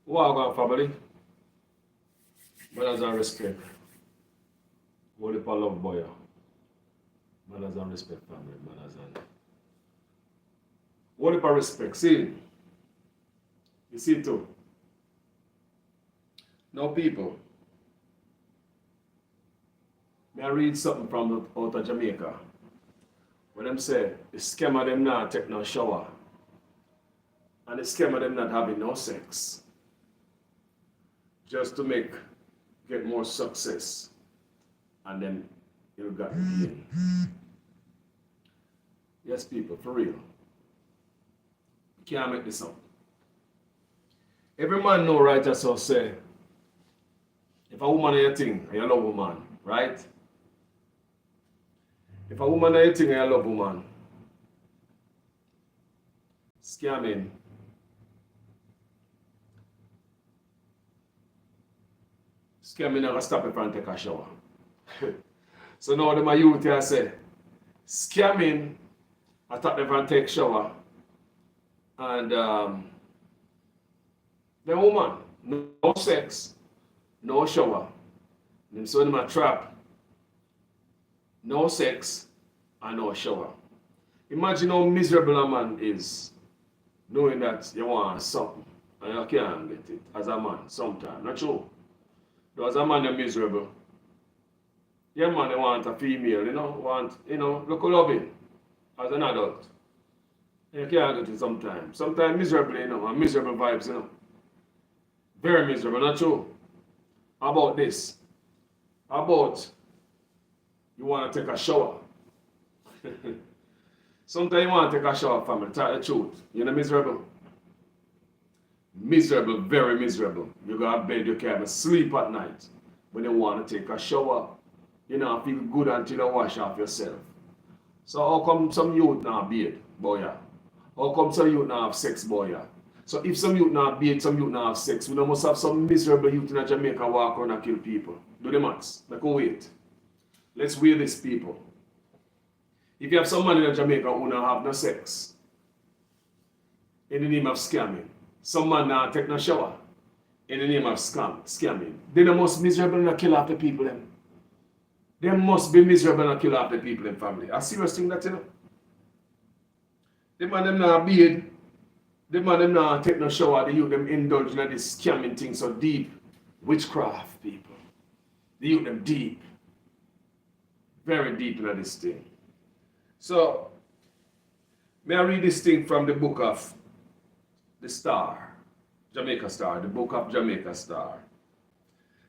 Welcome, family. Manners and respect. Holy for love, boy. Manners and respect, family. Manners and holy for respect. See, you see too. Now, people, may I read something from out of Jamaica. When them say the scammer them not take no shower and the scammer them not having no sex just to get more success and then you got the gain. Yes, people, for real. You can't make this up. Every man know right as I say, if a woman is your thing, you love woman, right? If a woman is your thing, you love woman, scamming, scamming never stop you from take a shower. So now them a youth here say, scamming, I thought they from take shower, and the woman, no sex, no shower. Them so them a trap, no sex and no shower. Imagine how miserable a man is knowing that you want something and you can't get it as a man sometimes. Not true. Though as a man you're miserable. Yeah man, you want a female, look loving as an adult. And you can't get it sometimes. Sometimes miserable, and miserable vibes, Very miserable, not true. How about this? How about you want to take a shower? Sometimes you want to take a shower, family. Tell the truth. You're miserable. Miserable, very miserable. You go to bed, you can't even sleep at night. When you want to take a shower, you know, feel good until you wash off yourself. So how come some youth now bathe, boy? Yeah? How come some youth now have sex, boy? Yeah? So if some youth now bathe, some youth now have sex, we must have some miserable youth in Jamaica walk around and kill people. Do the maths. Make us wait. Let's weigh this, people. If you have some man in Jamaica who don't have no sex, in the name of scamming, some man now take no shower, in the name of scamming, then they must miserable and kill off the people. Them. They must be miserable and kill off the people in family. A serious thing that, The man them now bathe, the man them now take no shower, the youth them indulge in this scamming thing so deep. Witchcraft, people. The youth them deep. Very deep into this thing. So, may I read this thing from the book of the Star, Jamaica Star, the book of Jamaica Star.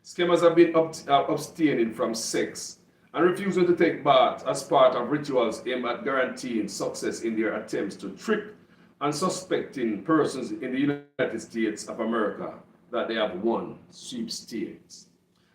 Scammers have been abstaining from sex and refusing to take baths as part of rituals aimed at guaranteeing success in their attempts to trick unsuspecting persons in the United States of America that they have won sweepstakes.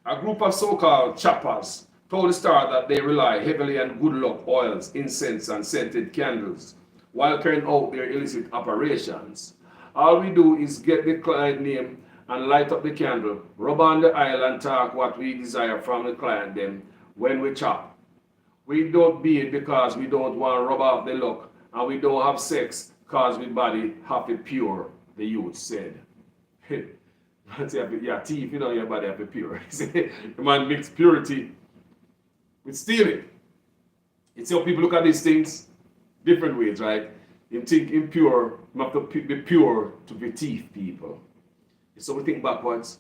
A group of so-called chappers told the Star that they rely heavily on good luck oils, incense, and scented candles while carrying out their illicit operations. All we do is get the client name and light up the candle, rub on the oil and talk what we desire from the client then when we chop. We don't beat because we don't want to rub off the luck, and we don't have sex because we body have it pure, the youth said. Yeah, teeth, your body have it pure. The man mix purity with stealing. It's how people look at these things different ways, right? You think impure, you have to be pure to be thief people. So we think backwards.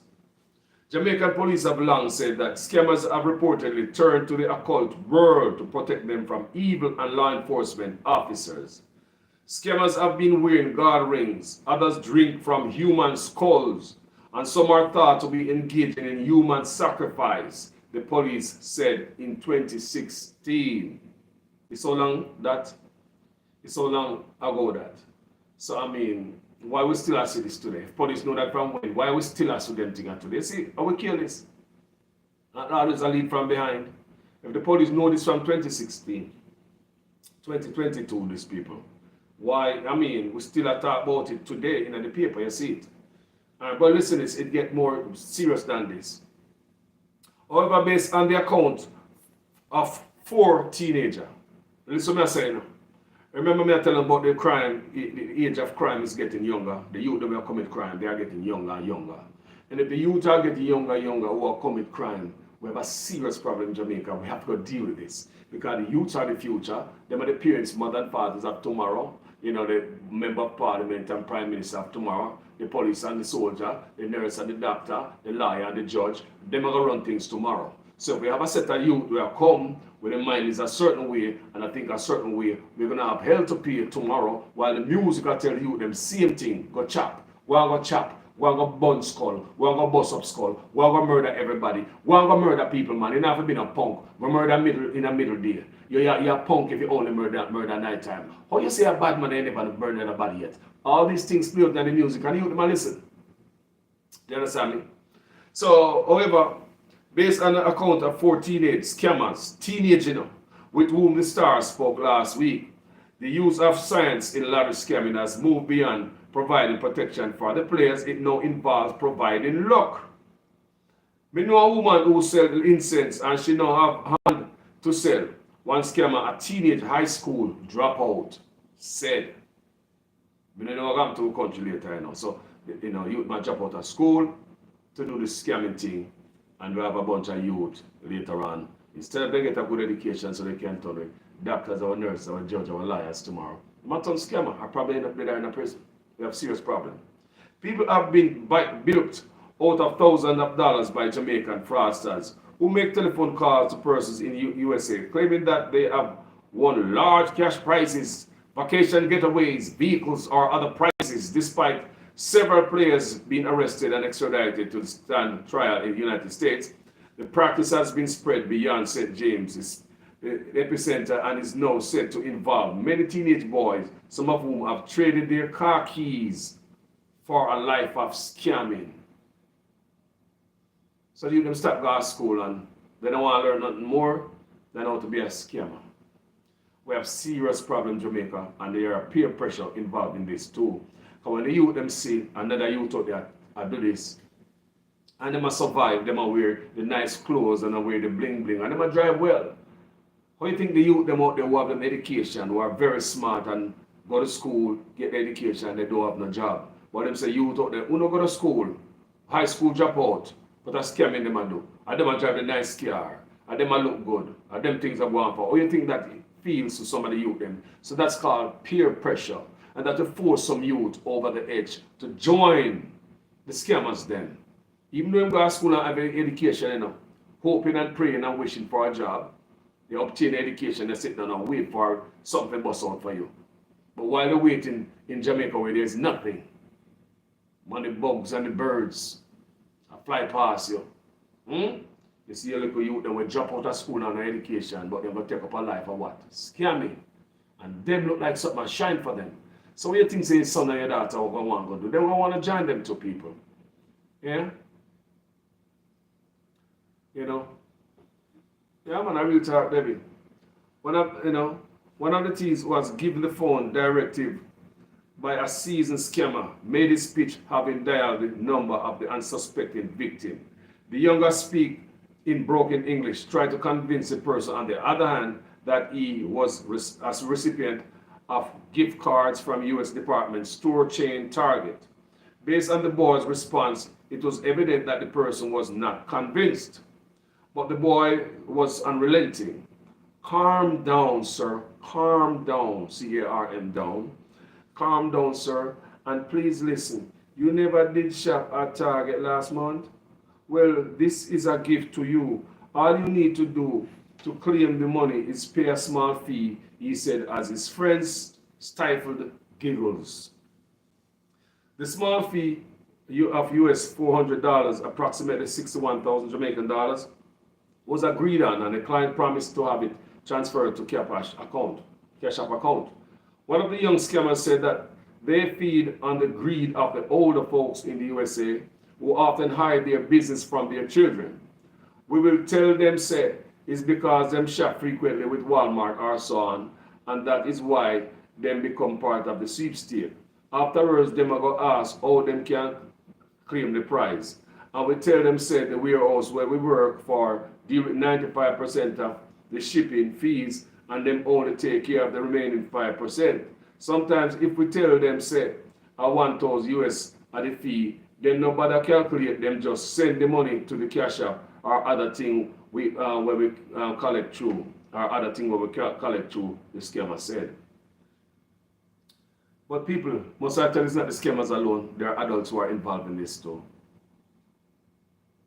Jamaican police have long said that scammers have reportedly turned to the occult world to protect them from evil and law enforcement officers. Scammers have been wearing guard rings, others drink from human skulls, and some are thought to be engaging in human sacrifice, the police said in 2016. It's so long ago that. So I mean, why we still have this today? If police know that from when, why we still have them thing today? See, how we kill this? And always a lead from behind. If the police know this from 2016, 2022, these people, why, I mean, we still have talk about it today in the paper, you see it. But listen, it get more serious than this. However, based on the account of 4 teenagers, listen to me saying, Remember me I tell them about the crime, the age of crime is getting younger. The youth that will commit crime, they are getting younger and younger. And if the youth are getting younger and younger who are commit crime, we have a serious problem in Jamaica. We have to go deal with this. Because the youths are the future. Them are the parents, mother and fathers of tomorrow. You know, the member of parliament and prime minister of tomorrow. The police and the soldier, the nurse and the doctor, the lawyer and the judge. Them are going to run things tomorrow. So if we have a set of youth who are come with the mind is a certain way, and I think a certain way, we're going to have hell to pay tomorrow, while the music will tell you them same thing, go chop, go chop, go bun skull, go bust up skull, go murder everybody, go murder people, man. You never been a punk, go murder in a middle day. You're a punk if you only murder night time. How you say a bad man ain't never burned anybody yet? All these things play out in the music, and you man listen. Do you understand me? So, however, based on an account of 4 teenage scammers, with whom the Star spoke last week, the use of science in lottery scamming has moved beyond providing protection for the players. It now involves providing luck. We know a woman who sells incense and she now have hand to sell. One scammer, a teenage high school dropout, said. We don't know what happened to the country later, you know. So, you know, youth might drop out of school to do the scamming thing. And we have a bunch of youth later on. Instead of they get a good education so they can turn with doctors or nurses or judge or lawyers tomorrow. My turn scammer are probably end up there in a prison. We have serious problem. People have been bilked out of thousands of dollars by Jamaican fraudsters who make telephone calls to persons in USA, claiming that they have won large cash prizes, vacation getaways, vehicles, or other prizes, despite several players being arrested and extradited to stand trial in the United States. The practice has been spread beyond St. James's epicenter and is now said to involve many teenage boys, some of whom have traded their car keys for a life of scamming. So you can stop going to school and they don't want to learn nothing more than how to be a scammer. We have serious problems in Jamaica, and there are peer pressure involved in this too. Because when the youth them see another youth out there do this, and they must survive, they must wear the nice clothes and they wear the bling bling, and they must drive well. How do you think the youth them out there who have them education, who are very smart and go to school, get the education, and they don't have no job? But them say youth out there who don't go to school, high school drop out, but a scamming them a do. And them a drive the nice car, and them a look good, and them things are going for. How do you think that feels to some of the youth them? So that's called peer pressure. And that to force some youth over the edge to join the scammers then. Even though they go to school and have education, you know, hoping and praying and wishing for a job, they obtain education, they sit down and wait for something to bust out for you. But while they're waiting in Jamaica where there's nothing, money bugs and the birds fly past you. You see a little youth that will drop out of school and education, but they're going to take up a life of what? Scamming. And them look like something shine for them. So what you think say son or your daughter are going to want to do? They don't want to join them two people. Yeah? You know? Yeah, man, I really talk, Debbie. One of the teens was given the phone directive by a seasoned scammer, made his speech having dialed the number of the unsuspecting victim. The younger speak in broken English, tried to convince the person on the other hand that he was as a recipient of gift cards from U.S. Department store chain Target. Based on the boy's response, it was evident that the person was not convinced. But the boy was unrelenting. Calm down, sir. Calm down. C-A-R-M down. Calm down, sir. And please listen. You never did shop at Target last month? Well, this is a gift to you. All you need to do to claim the money is pay a small fee, he said as his friends stifled giggles. The small fee of US $400, approximately 61,000 Jamaican dollars, was agreed on, and the client promised to have it transferred to Cash App account. One of the young scammers said that they feed on the greed of the older folks in the USA who often hide their business from their children. We will tell them, say, it's because them shop frequently with Walmart or so on, and that is why them become part of the sweepstakes. Afterwards, them are going to ask how them can claim the prize. And we tell them, say, the warehouse where we work for deal with 95% of the shipping fees and them only take care of the remaining 5%. Sometimes if we tell them, say, a 1,000 US at the fee, then nobody calculate them, just send the money to the cash app or other thing where we collect through, or other thing where we collect through, the scammer said. But people, most of the time it's not the scammers alone, there are adults who are involved in this too.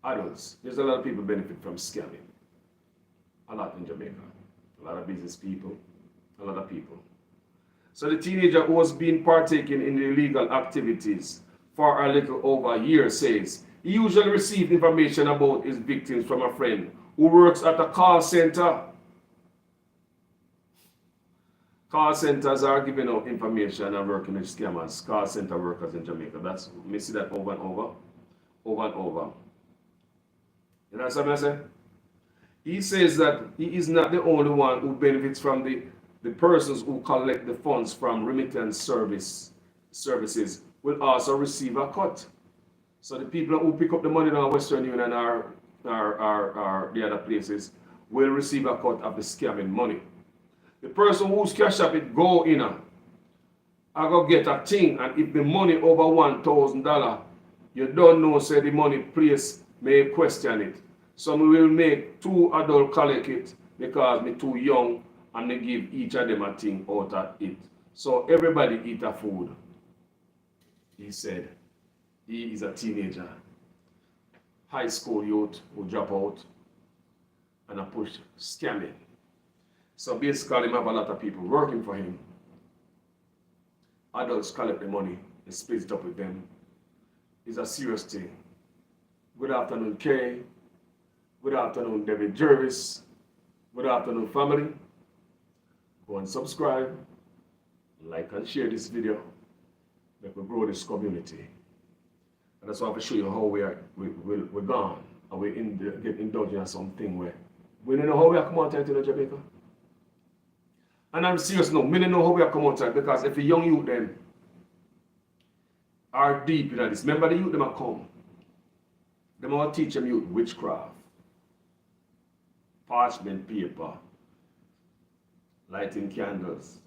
Adults, there's a lot of people benefit from scamming. A lot in Jamaica. A lot of business people, a lot of people. So the teenager who was being partaking in the illegal activities for a little over a year says he usually received information about his victims from a friend who works at a call center. Call centers are giving out information and working with scammers, call center workers in Jamaica. That's, we see that over and over, over and over. You know what I'm saying? He says that he is not the only one who benefits from the persons who collect the funds from remittance services will also receive a cut. So the people who pick up the money on Western Union or the other places will receive a cut of the scamming money. The person whose cash app it go in, I go get a thing, and if the money over $1,000, you don't know, say the money place may question it. Some will make 2 adults collect it because me too young and they give each of them a thing out of it. So everybody eat a food. He said he is a teenager, high school youth who drop out and I push scamming. So basically, him have a lot of people working for him. Adults collect the money and split it up with them. It's a serious thing. Good afternoon, Kay. Good afternoon, David Jervis. Good afternoon, family. Go and subscribe, like and share this video. Let me grow this community. And that's why I will show you how we're gone. And we get indulging in something where we don't know how we are come out here to Jamaica. And I'm serious now, we don't know how we are come out here because if the young youth then are deep in this, remember the youth them are come. Them will teach them youth witchcraft, parchment paper, lighting candles.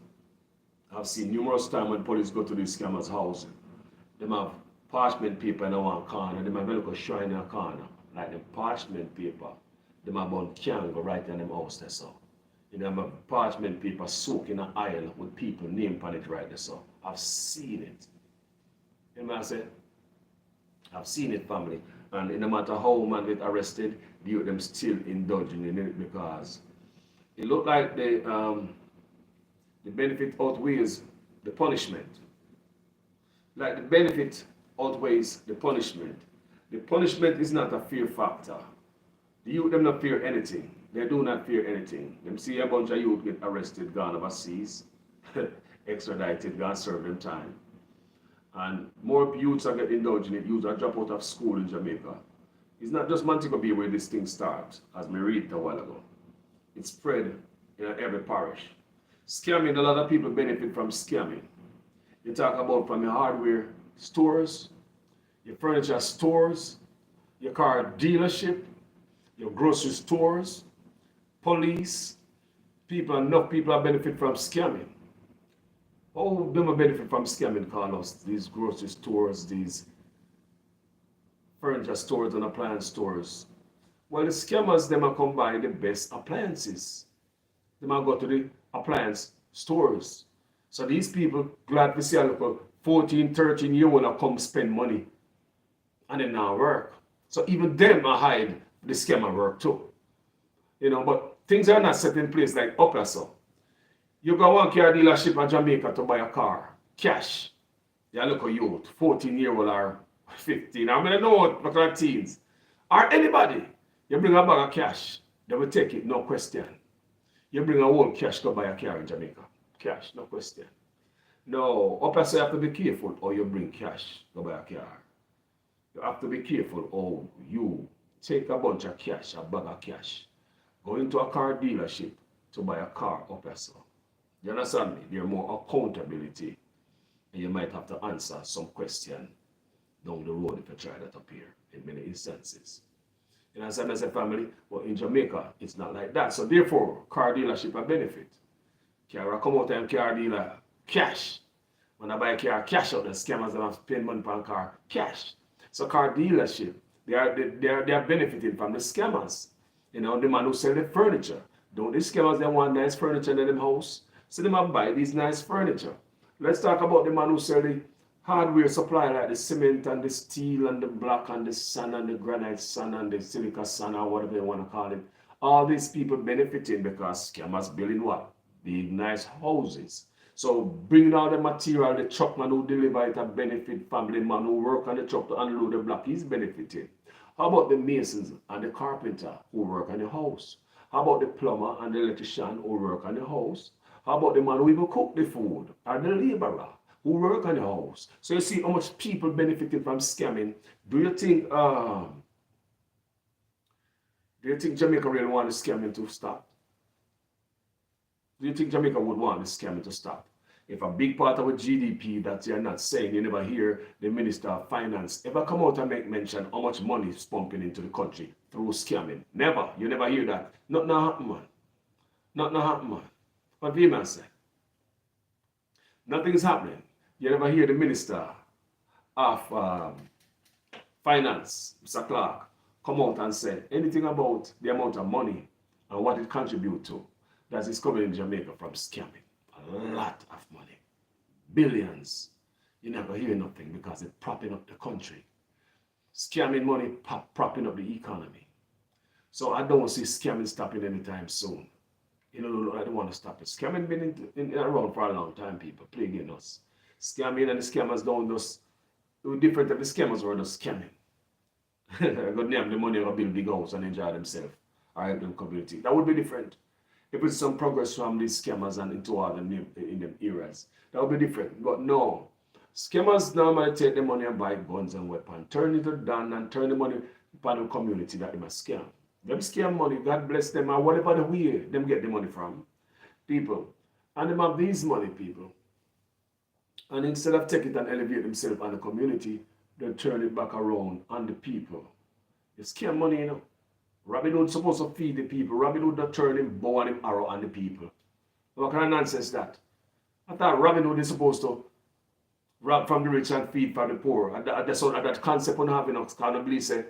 I've seen numerous times when police go to these scammers' house, them have parchment paper in one corner, them have a little shrine in a corner, like the parchment paper. Them have one candle right in them house there, so. You know, have a parchment paper soaked in an oil with people name on it right there, so. I've seen it. You know what I say? I've seen it, family. And no matter how man get arrested, them still indulging in it because it look like the benefit outweighs the punishment. Like the benefit outweighs the punishment. The punishment is not a fear factor. The youth them not fear anything. They do not fear anything. Them see a bunch of youth get arrested, gone overseas, extradited, gone serve them time. And more youths are getting indulged in it. Youths are drop out of school in Jamaica. It's not just Montego Bay where this thing starts, as we read a while ago. It's spread in every parish. Scamming, a lot of people benefit from scamming. You talk about from your hardware stores, your furniture stores, your car dealership, your grocery stores, police, enough people are benefit from scamming. How them benefit from scamming, Carlos? These grocery stores, these furniture stores and appliance stores. Well, the scammers, them are come buy the best appliances. They might go to the appliance stores. So these people glad to see a little 14, 13-year-old come spend money and then now work. So even them are hide the scammer work too. You know, but things are not set in place like Upper so. You go one car dealership in Jamaica to buy a car, cash. You look at youth, 14-year-old or 15. I mean, I know what kind of teens. Or anybody, you bring a bag of cash, they will take it, no question. You bring a whole cash to buy a car in Jamaica. Cash, no question. No, Upper so you have to be careful or you bring cash to buy a car. You have to be careful or you take a bunch of cash, a bag of cash, go into a car dealership to buy a car Upper so. You understand me? There's more accountability and you might have to answer some question down the road if you try that up here in many instances. You understand as a family? But in Jamaica, it's not like that. So therefore, car dealership a benefit. Car come out and car dealer cash. When I buy a car, cash out the scammers and I spend money on car cash. So car dealership, they are benefiting from the scammers. You know, the man who sell the furniture. Don't these scammers they want nice furniture in them house? So they might buy these nice furniture. Let's talk about the man who sell the hardware supply like the cement and the steel and the block and the sand and the granite sand and the silica sand or whatever you want to call it. All these people benefiting because scammers building what? Big nice houses. So bringing all the material, the truck man who deliver it a benefit, family man who work on the truck to unload the block, he's benefiting. How about the masons and the carpenter who work on the house? How about the plumber and the electrician who work on the house? How about the man who even cook the food and the laborer who work on the house? So you see how much people benefiting from scamming. Do you think Jamaica really want the scamming to stop? Do you think Jamaica would want the scamming to stop? If a big part of a GDP that you're not saying, you never hear the Minister of Finance ever come out and make mention how much money is pumping into the country through scamming. Never. You never hear that. Nothing happen, man. Nothing happen, man. What do you man say? Nothing is happening. You never hear the Minister of Finance, Mr. Clark, come out and say anything about the amount of money and what it contributes to that is coming in Jamaica from scamming. A lot of money. Billions. You never hear nothing because it's propping up the country. Scamming money propping up the economy. So I don't see scamming stopping anytime soon. You know, I don't want to stop it. Scamming been around for a long time, people, plaguing us. Scamming and the scammers don't just do different if the scammers were just scamming. I got name the money or build big house and enjoy themselves or help them community. That would be different. If it's some progress from these scammers and into all the new in them eras, that would be different. But no, scammers normally take the money and buy guns and weapons, turn it to down and turn the money upon the community that they must scam. Them scam money, God bless them, and whatever the way them get the money from, people. And them have these money, people. And instead of take it and elevate themselves and the community, they turn it back around on the people. They scam money, you know. Robin Hood supposed to feed the people. Robin Hood not turn him bow and him arrow on the people. What kind of nonsense is that? I thought Robin Hood is supposed to rob from the rich and feed from the poor. And that concept on having us kind of believe say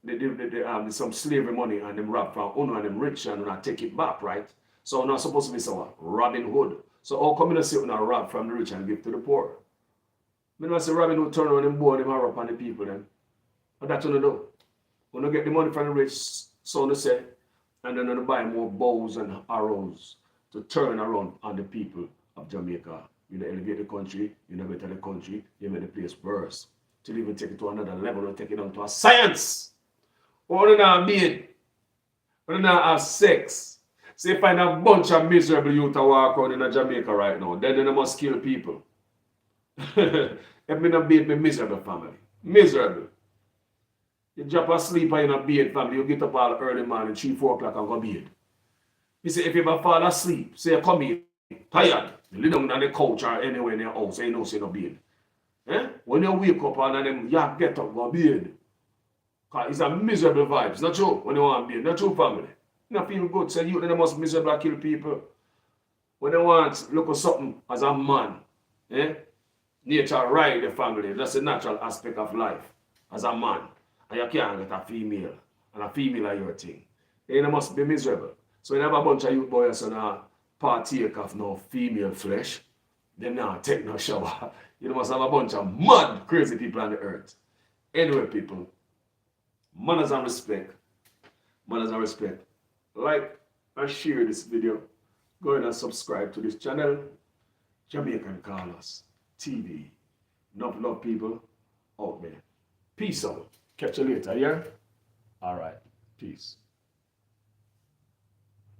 there's some slavery money and them rob from owner and them rich and not take it back, right? So not supposed to be so Robin Hood. So how come you say when I rob from the rich and give to the poor? I mean, I say Robin Hood turn around and bow and him arrow upon the people then. What that you do? When you get the money from the rich, so they say, and then they buy more bows and arrows to turn around on the people of Jamaica. You know, elevate the country, you know, better the country, you make the place worse. To even take it to another level or take it down to a science. Or they not being, or they not have sex. So you find a bunch of miserable youth to walk around in Jamaica right now, then they must kill people. If me not beat me miserable family. Miserable. You drop asleep and you're not bed, family. You get up all early morning, 3, 4 o'clock and go bed. You say, if you ever fall asleep, say you come in, tired, you lay down on the couch or anywhere in your house, so you know, say no bed. Eh? When you wake up and them, you get up, go bed. Because it's a miserable vibes, not true, when you want bed, not true, family. You don't feel good, so you then must miserable kill people. When they want look at something as a man, eh? Nature ride the family, that's a natural aspect of life, as a man. And you can't get a female, and a female are your thing. Then you must be miserable. So you have a bunch of youth boys and partake of no female flesh, then now take no shower. You must have a bunch of mad, crazy people on the earth. Anyway, people, manners and respect. Manners and respect. Like and share this video. Go ahead and subscribe to this channel. Jamaican Carlos TV. Enough love, people out there. Peace out. Catch you later, yeah? All right. Peace.